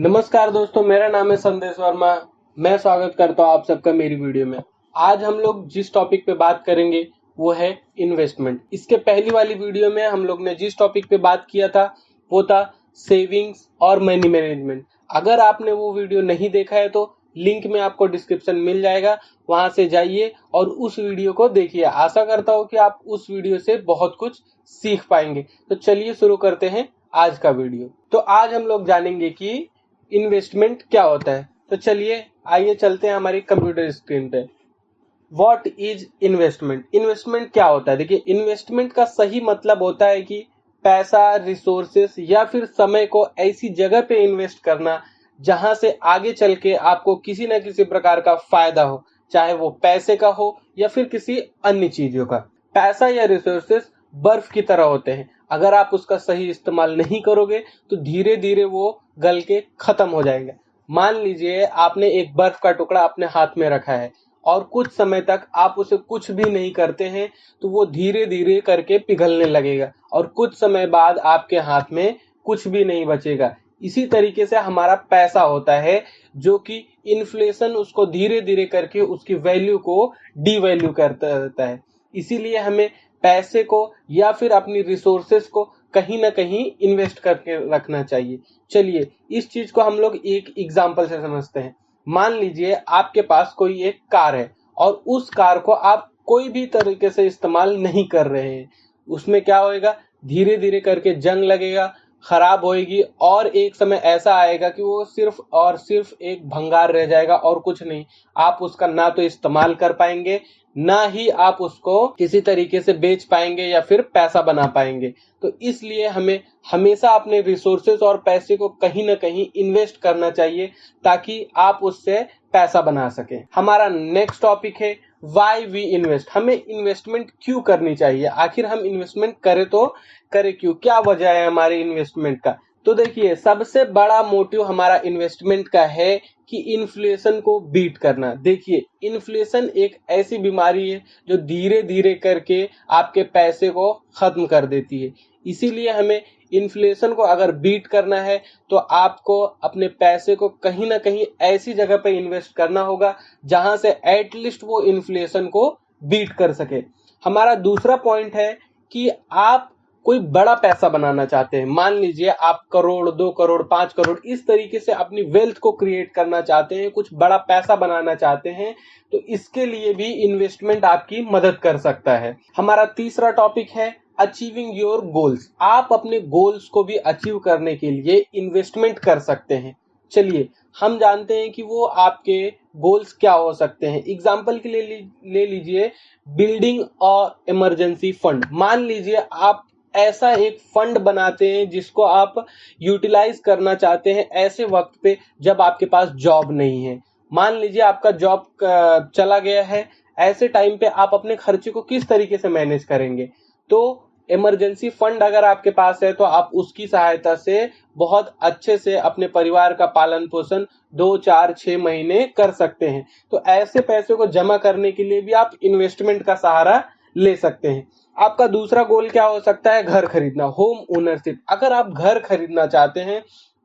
नमस्कार दोस्तों, मेरा नाम है संदेश वर्मा। मैं स्वागत करता हूँ आप सबका मेरी वीडियो में। आज हम लोग जिस टॉपिक पे बात करेंगे वो है इन्वेस्टमेंट। इसके पहली वाली वीडियो में हम लोग ने जिस टॉपिक पे बात किया था वो था सेविंग्स और मनी मैनेजमेंट। अगर आपने वो वीडियो नहीं देखा है तो लिंक में आपको डिस्क्रिप्शन मिल जाएगा, वहां से जाइए और उस वीडियो को देखिए। आशा करता हूँ कि आप उस वीडियो से बहुत कुछ सीख पाएंगे। तो चलिए शुरू करते हैं आज का वीडियो। तो आज हम लोग जानेंगे कि इन्वेस्टमेंट क्या होता है। तो चलिए आइए चलते हैं हमारी कंप्यूटर स्क्रीन पे। What is investment? इन्वेस्टमेंट क्या होता है? देखिए, इन्वेस्टमेंट का सही मतलब होता है कि पैसा, रिसोर्सेस या फिर समय को ऐसी जगह पे इन्वेस्ट करना जहां से आगे चल के आपको किसी न किसी प्रकार का फायदा हो, चाहे वो पैसे का हो या फिर किसी अन्य चीजों का। पैसा या रिसोर्सेस बर्फ की तरह होते हैं, अगर आप उसका सही इस्तेमाल नहीं करोगे तो धीरे धीरे वो गल के खत्म हो जाएंगे। मान लीजिए आपने एक बर्फ का टुकड़ा अपने हाथ में रखा है और कुछ समय तक आप उसे कुछ भी नहीं करते हैं तो वो धीरे धीरे करके पिघलने लगेगा और कुछ समय बाद आपके हाथ में कुछ भी नहीं बचेगा। इसी तरीके से हमारा पैसा होता है, जो कि इन्फ्लेशन उसको धीरे धीरे करके उसकी वैल्यू को डीवैल्यू करता रहता है। इसीलिए हमें पैसे को या फिर अपनी रिसोर्सेस को कहीं ना कहीं इन्वेस्ट करके रखना चाहिए। चलिए इस चीज को हम लोग एक एग्जांपल से समझते हैं। मान लीजिए आपके पास कोई एक कार है और उस कार को आप कोई भी तरीके से इस्तेमाल नहीं कर रहे हैं। उसमें क्या होएगा? धीरे धीरे करके जंग लगेगा, खराब होएगी और एक समय ऐसा आएगा कि वो सिर्फ और सिर्फ एक भंगार रह जाएगा और कुछ नहीं। आप उसका ना तो इस्तेमाल कर पाएंगे, ना ही आप उसको किसी तरीके से बेच पाएंगे या फिर पैसा बना पाएंगे। तो इसलिए हमें हमेशा अपने रिसोर्सेज और पैसे को कहीं ना कहीं इन्वेस्ट करना चाहिए ताकि आप उससे पैसा बना सकें। हमारा नेक्स्ट टॉपिक है वाई वी इन्वेस्ट। हमें इन्वेस्टमेंट क्यों करनी चाहिए? आखिर हम इन्वेस्टमेंट करें तो करें क्यों? क्या वजह है हमारे इन्वेस्टमेंट का? तो देखिए, सबसे बड़ा मोटिव हमारा इन्वेस्टमेंट का है कि इन्फ्लेशन को बीट करना। देखिए, इन्फ्लेशन एक ऐसी बीमारी है जो धीरे धीरे करके आपके पैसे को खत्म कर देती है। इसीलिए हमें इन्फ्लेशन को अगर बीट करना है तो आपको अपने पैसे को कहीं ना कहीं ऐसी जगह पे इन्वेस्ट करना होगा जहां से एटलीस्ट वो इन्फ्लेशन को बीट कर सके। हमारा दूसरा पॉइंट है कि आप कोई बड़ा पैसा बनाना चाहते हैं। मान लीजिए आप करोड़, 2 करोड़, 5 करोड़ इस तरीके से अपनी वेल्थ को क्रिएट करना चाहते हैं, कुछ बड़ा पैसा बनाना चाहते हैं, तो इसके लिए भी इन्वेस्टमेंट आपकी मदद कर सकता है। हमारा तीसरा टॉपिक है अचीविंग योर गोल्स। आप अपने गोल्स को भी अचीव करने के लिए इन्वेस्टमेंट कर सकते हैं। चलिए हम जानते हैं कि वो आपके गोल्स क्या हो सकते हैं। एग्जाम्पल के लिए ले लीजिए बिल्डिंग अ इमरजेंसी फंड। मान लीजिए आप ऐसा एक फंड बनाते हैं जिसको आप यूटिलाइज करना चाहते हैं ऐसे वक्त पे जब आपके पास जॉब नहीं है। मान लीजिए आपका जॉब चला गया है, ऐसे टाइम पे आप अपने खर्चे को किस तरीके से मैनेज करेंगे? तो इमरजेंसी फंड अगर आपके पास है तो आप उसकी सहायता से बहुत अच्छे से अपने परिवार का पालन पोषण 2, 4, 6 महीने कर सकते हैं। तो ऐसे पैसे को जमा करने के लिए भी आप इन्वेस्टमेंट का सहारा ले सकते हैं। आपका दूसरा गोल क्या हो सकता है? घर खरीदना, होम ओनरशिप। अगर आप घर खरीदना चाहते हैं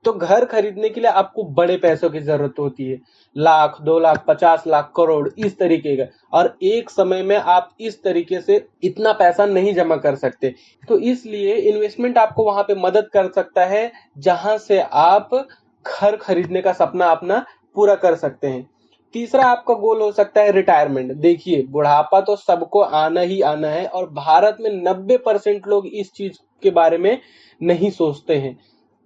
तो घर खरीदने के लिए आपको बड़े पैसों की जरूरत होती है, लाख, 2 लाख, 50 लाख, करोड़ इस तरीके का, और एक समय में आप इस तरीके से इतना पैसा नहीं जमा कर सकते। तो इसलिए इन्वेस्टमेंट आपको वहां पे मदद कर सकता है जहां से आप घर खरीदने का सपना अपना पूरा कर सकते हैं। तीसरा आपका गोल हो सकता है रिटायरमेंट। देखिए, बुढ़ापा तो सबको आना ही आना है और भारत में 90% लोग इस चीज के बारे में नहीं सोचते हैं,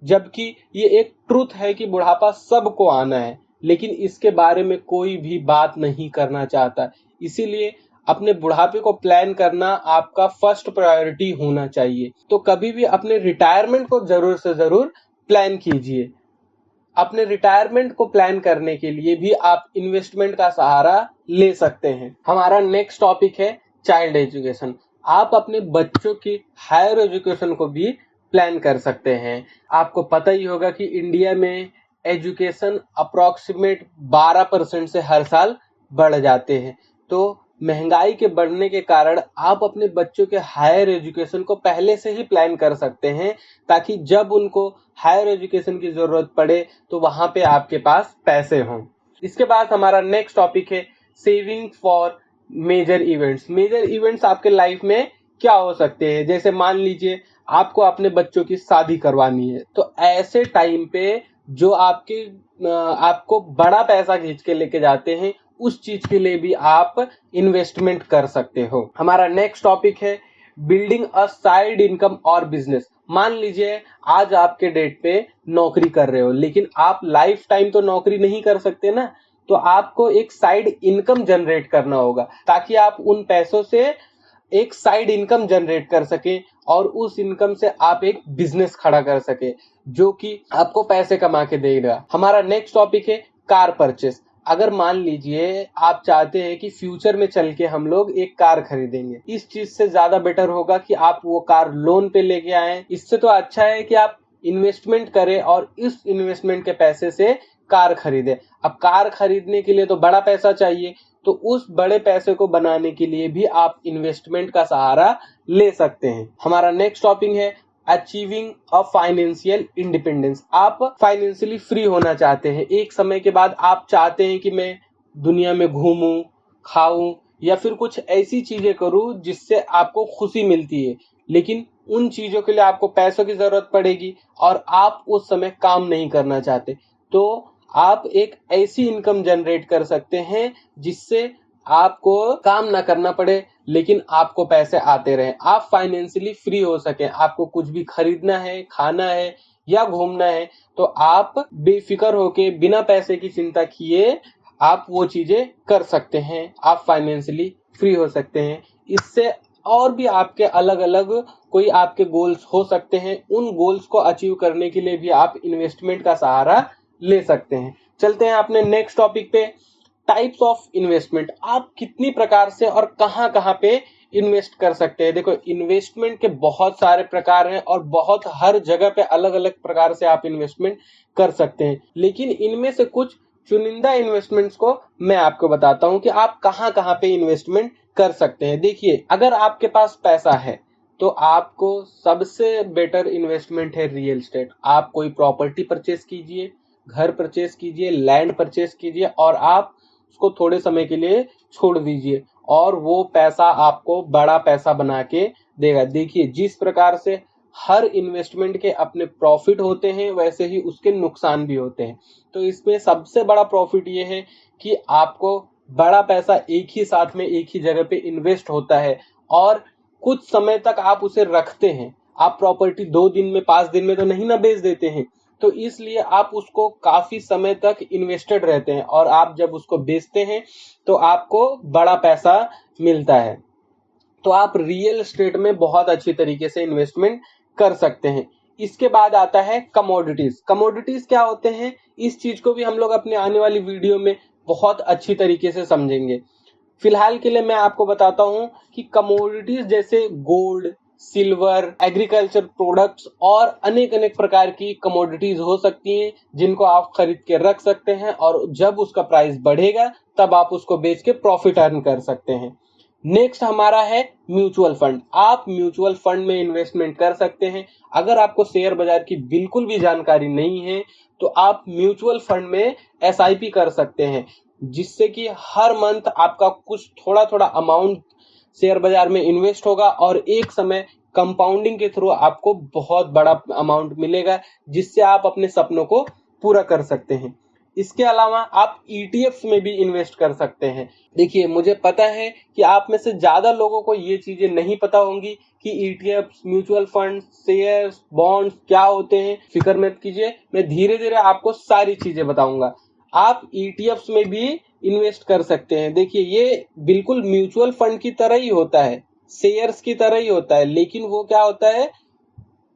जबकि ये एक ट्रुथ है कि बुढ़ापा सबको आना है, लेकिन इसके बारे में कोई भी बात नहीं करना चाहता। इसीलिए अपने बुढ़ापे को प्लान करना आपका फर्स्ट प्रायोरिटी होना चाहिए। तो कभी भी अपने रिटायरमेंट को जरूर से जरूर प्लान कीजिए। अपने रिटायरमेंट को प्लान करने के लिए भी आप इन्वेस्टमेंट का सहारा ले सकते हैं। हमारा नेक्स्ट टॉपिक है चाइल्ड एजुकेशन। आप अपने बच्चों की हायर एजुकेशन को भी प्लान कर सकते हैं। आपको पता ही होगा कि इंडिया में एजुकेशन अप्रोक्सीमेट 12% से हर साल बढ़ जाते हैं। तो महंगाई के बढ़ने के कारण आप अपने बच्चों के हायर एजुकेशन को पहले से ही प्लान कर सकते हैं, ताकि जब उनको हायर एजुकेशन की जरूरत पड़े तो वहां पे आपके पास पैसे हों। इसके बाद हमारा नेक्स्ट टॉपिक है saving for major events. Major events आपके लाइफ में क्या हो सकते हैं? जैसे मान लीजिए आपको अपने बच्चों की शादी करवानी है, तो ऐसे टाइम पे जो आपको बड़ा पैसा खींच के लेके जाते हैं, उस चीज के लिए भी आप इन्वेस्टमेंट कर सकते हो। हमारा नेक्स्ट टॉपिक है बिल्डिंग अ साइड इनकम और बिजनेस। मान लीजिए आज आपके डेट पे नौकरी कर रहे हो, लेकिन आप लाइफ टाइम तो नौकरी नहीं कर सकते ना, तो आपको एक साइड इनकम जनरेट करना होगा, ताकि आप उन पैसों से एक साइड इनकम जनरेट कर सके और उस इनकम से आप एक बिजनेस खड़ा कर सके जो कि आपको पैसे कमा के देगा। हमारा नेक्स्ट टॉपिक है कार परचेस। अगर मान लीजिए आप चाहते हैं कि फ्यूचर में चल के हम लोग एक कार खरीदेंगे, इस चीज से ज्यादा बेटर होगा कि आप वो कार लोन पे लेके आए। इससे तो अच्छा है कि आप इन्वेस्टमेंट करें और इस इन्वेस्टमेंट के पैसे से कार खरीदे। अब कार खरीदने के लिए तो बड़ा पैसा चाहिए, तो उस बड़े पैसे को बनाने के लिए भी आप इन्वेस्टमेंट का सहारा ले सकते हैं। हमारा नेक्स्ट टॉपिक है अचीविंग अ फाइनेंशियल इंडिपेंडेंस। आप फाइनेंशियली फ्री होना चाहते हैं। एक समय के बाद आप चाहते हैं कि मैं दुनिया में घूमूं, खाऊं या फिर कुछ ऐसी चीजें करूं जिससे आपको खुशी मिलती है, लेकिन उन चीजों के लिए आपको पैसों की जरूरत पड़ेगी और आप उस समय काम नहीं करना चाहते, तो आप एक ऐसी इनकम जनरेट कर सकते हैं जिससे आपको काम ना करना पड़े, लेकिन आपको पैसे आते रहे, आप फाइनेंशियली फ्री हो सके। आपको कुछ भी खरीदना है, खाना है या घूमना है, तो आप बेफिक्र होके बिना पैसे की चिंता किए आप वो चीजें कर सकते हैं। आप फाइनेंशियली फ्री हो सकते हैं। इससे और भी आपके अलग अलग कोई आपके गोल्स हो सकते हैं, उन गोल्स को अचीव करने के लिए भी आप इन्वेस्टमेंट का सहारा ले सकते हैं। चलते हैं अपने नेक्स्ट टॉपिक पे, टाइप्स ऑफ इन्वेस्टमेंट। आप कितनी प्रकार से और कहां कहां पे इन्वेस्ट कर सकते हैं? देखो, इन्वेस्टमेंट के बहुत सारे प्रकार हैं और बहुत हर जगह पे अलग अलग प्रकार से आप इन्वेस्टमेंट कर सकते हैं, लेकिन इनमें से कुछ चुनिंदा इन्वेस्टमेंट्स को मैं आपको बताता हूं कि आप कहां कहां पे इन्वेस्टमेंट कर सकते हैं। देखिए, अगर आपके पास पैसा है तो आपको सबसे बेटर इन्वेस्टमेंट है रियल एस्टेट। आप कोई प्रॉपर्टी परचेस कीजिए, घर परचेस कीजिए, लैंड परचेस कीजिए और आप उसको थोड़े समय के लिए छोड़ दीजिए और वो पैसा आपको बड़ा पैसा बना के देगा। देखिए, जिस प्रकार से हर इन्वेस्टमेंट के अपने प्रॉफिट होते हैं, वैसे ही उसके नुकसान भी होते हैं। तो इसमें सबसे बड़ा प्रॉफिट ये है कि आपको बड़ा पैसा एक ही साथ में एक ही जगह पे इन्वेस्ट होता है और कुछ समय तक आप उसे रखते हैं। आप प्रॉपर्टी 2 दिन में, 5 दिन में तो नहीं ना बेच देते हैं, तो इसलिए आप उसको काफी समय तक इन्वेस्टेड रहते हैं और आप जब उसको बेचते हैं तो आपको बड़ा पैसा मिलता है। तो आप रियल एस्टेट में बहुत अच्छी तरीके से इन्वेस्टमेंट कर सकते हैं। इसके बाद आता है कमोडिटीज। कमोडिटीज क्या होते हैं, इस चीज को भी हम लोग अपने आने वाली वीडियो में बहुत अच्छी तरीके से समझेंगे। फिलहाल के लिए मैं आपको बताता हूं कि कमोडिटीज जैसे गोल्ड, सिल्वर, एग्रीकल्चर प्रोडक्ट्स और अनेक अनेक प्रकार की कमोडिटीज हो सकती हैं, जिनको आप खरीद के रख सकते हैं और जब उसका प्राइस बढ़ेगा तब आप उसको बेच के प्रॉफिट अर्न कर सकते हैं। नेक्स्ट हमारा है म्यूचुअल फंड। आप म्यूचुअल फंड में इन्वेस्टमेंट कर सकते हैं। अगर आपको शेयर बाजार की बिल्कुल भी जानकारी नहीं है तो आप म्यूचुअल फंड में एसआईपी कर सकते हैं, जिससे कि हर मंथ आपका कुछ थोड़ा थोड़ा अमाउंट शेयर बाजार में इन्वेस्ट होगा और एक समय कंपाउंडिंग के थ्रू आपको बहुत बड़ा अमाउंट मिलेगा, जिससे आप अपने सपनों को पूरा कर सकते हैं। इसके अलावा आप ईटीएफ्स में भी इन्वेस्ट कर सकते हैं। देखिए, मुझे पता है कि आप में से ज्यादा लोगों को ये चीजें नहीं पता होंगी कि ETFs, mutual fund, shares, bonds क्या होते हैं। फिक्र मत कीजिए, मैं धीरे धीरे आपको सारी चीजें बताऊंगा। आप ईटीएफ्स में भी इन्वेस्ट कर सकते हैं। देखिए, ये बिल्कुल म्यूचुअल फंड की तरह ही होता है, शेयर्स की तरह ही होता है, लेकिन वो क्या होता है,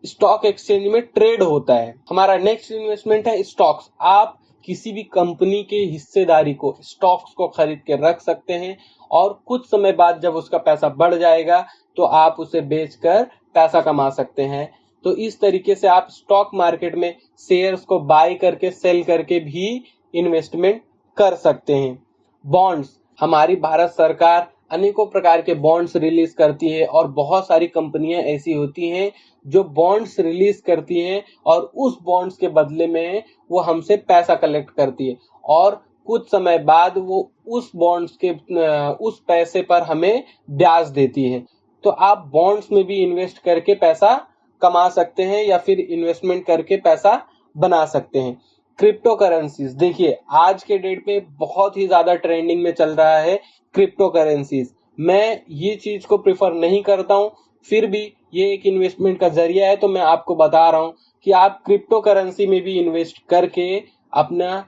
स्टॉक एक्सचेंज में ट्रेड होता है। हमारा नेक्स्ट इन्वेस्टमेंट है स्टॉक्स। आप किसी भी कंपनी के हिस्सेदारी को, स्टॉक्स को खरीद के रख सकते हैं और कुछ समय बाद जब उसका पैसा बढ़ जाएगा तो आप उसे बेचकर पैसा कमा सकते हैं। तो इस तरीके से आप स्टॉक मार्केट में शेयर्स को बाय करके, सेल करके भी इन्वेस्टमेंट कर सकते हैं। बॉन्ड्स, हमारी भारत सरकार अनेकों प्रकार के बॉन्ड्स रिलीज करती है और बहुत सारी कंपनियां ऐसी होती हैं जो बॉन्ड्स रिलीज करती हैं और उस बॉन्ड्स के बदले में वो हमसे पैसा कलेक्ट करती है और कुछ समय बाद वो उस बॉन्ड्स के उस पैसे पर हमें ब्याज देती है। तो आप बॉन्ड्स में भी इन्वेस्ट करके पैसा कमा सकते हैं या फिर इन्वेस्टमेंट करके पैसा बना सकते हैं। क्रिप्टो करेंसीज, देखिए आज के डेट पे बहुत ही ज्यादा ट्रेंडिंग में चल रहा है क्रिप्टो करेंसीज। मैं ये चीज को प्रेफर नहीं करता हूं, फिर भी ये एक इन्वेस्टमेंट का जरिया है तो मैं आपको बता रहा हूं कि आप क्रिप्टो करेंसी में भी इन्वेस्ट करके अपना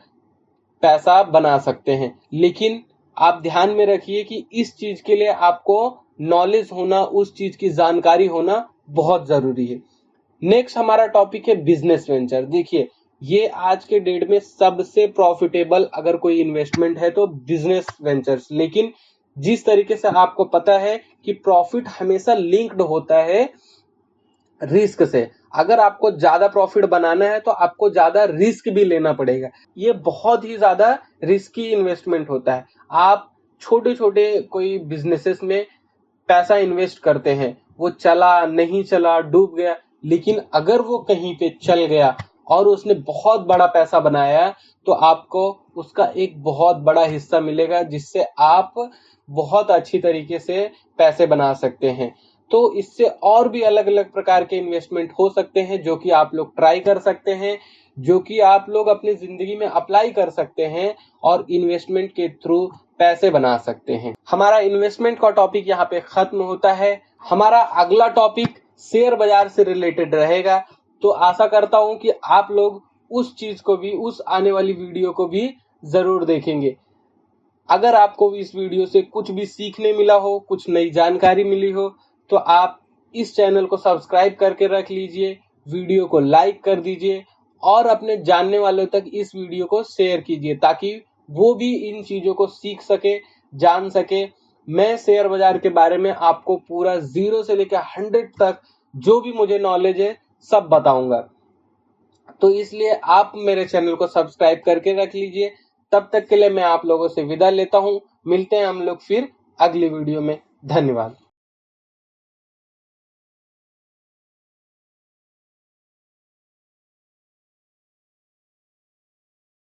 पैसा बना सकते हैं। लेकिन आप ध्यान में रखिए कि इस चीज के लिए आपको नॉलेज होना, उस चीज की जानकारी होना बहुत जरूरी है। नेक्स्ट हमारा टॉपिक है बिजनेस वेंचर। देखिए ये आज के डेट में सबसे प्रॉफिटेबल अगर कोई इन्वेस्टमेंट है तो बिजनेस वेंचर्स। लेकिन जिस तरीके से आपको पता है कि प्रॉफिट हमेशा लिंक्ड होता है रिस्क से, अगर आपको ज्यादा प्रॉफिट बनाना है तो आपको ज्यादा रिस्क भी लेना पड़ेगा। ये बहुत ही ज्यादा रिस्की इन्वेस्टमेंट होता है। आप छोटे छोटे कोई बिजनेसेस में पैसा इन्वेस्ट करते हैं, वो चला नहीं चला, डूब गया, लेकिन अगर वो कहीं पे चल गया और उसने बहुत बड़ा पैसा बनाया तो आपको उसका एक बहुत बड़ा हिस्सा मिलेगा जिससे आप बहुत अच्छी तरीके से पैसे बना सकते हैं। तो इससे और भी अलग अलग प्रकार के इन्वेस्टमेंट हो सकते हैं जो कि आप लोग ट्राई कर सकते हैं, जो कि आप लोग अपनी जिंदगी में अप्लाई कर सकते हैं और इन्वेस्टमेंट के थ्रू पैसे बना सकते हैं। हमारा इन्वेस्टमेंट का टॉपिक यहाँ पे खत्म होता है। हमारा अगला टॉपिक शेयर बाजार से रिलेटेड रहेगा। तो आशा करता हूं कि आप लोग उस चीज को भी, उस आने वाली वीडियो को भी जरूर देखेंगे। अगर आपको इस वीडियो से कुछ भी सीखने मिला हो, कुछ नई जानकारी मिली हो, तो आप इस चैनल को सब्सक्राइब करके रख लीजिए, वीडियो को लाइक कर दीजिए और अपने जानने वालों तक इस वीडियो को शेयर कीजिए ताकि वो भी इन चीजों को सीख सके, जान सके। मैं शेयर बाजार के बारे में आपको पूरा 0 से लेकर 100 तक जो भी मुझे नॉलेज है सब बताऊंगा। तो इसलिए आप मेरे चैनल को सब्सक्राइब करके रख लीजिए। तब तक के लिए मैं आप लोगों से विदा लेता हूं। मिलते हैं हम लोग फिर अगली वीडियो में। धन्यवाद।